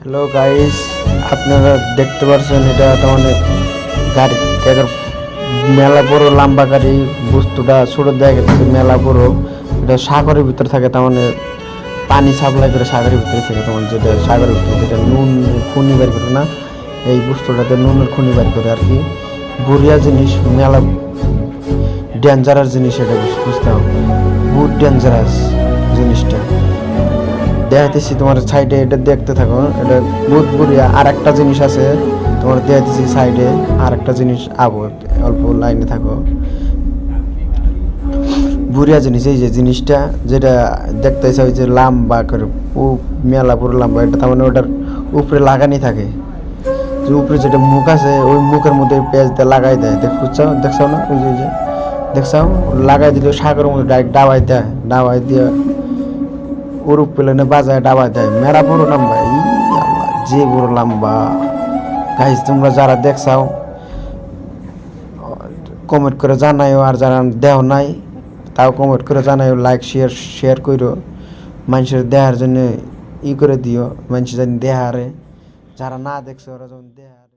Hello guys, আপনারা দেখতে পাচ্ছেন এটা মানে গাড়ি এটার মেলা বড় লম্বা গাড়ি। বস্তুটা ছোট দেখা গেছে মেলা বড়। এটা সাগরের ভিতর থাকে, তার মানে পানি সাপ্লাই করে সাগরের ভিতরে থাকে। তখন যেটা সাগরের ভিতরে যেটা নুন খুনি বের করে না, এই বস্তুটাতে নুনের খুনি বের করে আর কি। বড়িয়া জিনিস, মেলা ডেঞ্জারাস জিনিস, এটা বুঝতে হবে। বহুত ডেঞ্জারাস জিনিসটা দেখাইতেছি তোমার সাইডে, এটা দেখতে থাকো। এটা বহুত বড়িয়া। আর একটা জিনিস আছে তোমার দেখাইতেছি সাইডে, আর একটা জিনিস আবো, অল্প লাইনে থাকো। বুড়িয়া জিনিস, এই যে জিনিসটা যেটা দেখতেছে ওই যে লাম্বা করে মেলা পুরো লম্বা, এটা তার মানে ওটার উপরে লাগানি থাকে। যে উপরে যেটা মুখ আছে ওই মুখের মধ্যে পেঁয়াজ দিয়ে লাগাই দেয়। দেখছো না? ওই যে দেখছো, লাগাই দিলে সাগরের মধ্যে ডাইরেক্ট ডাবাই দেয়। ডাবাই দিয়ে ওরূপ প্লেনে বাজায় ডাবাই দেয়। মেলা বড় লম্বা, যে বড় লম্বা। গাইস, তোমরা যারা দেখছাও কমেন্ট করে জানাইও, আর যারা দেহ নাই তাও কমেন্ট করে জানাইও। লাইক শেয়ার করো, মানুষের দেহার জন্য করে দিও, মানুষ যেন দেহারে, যারা না দেখছো ওরা যেন দেহার।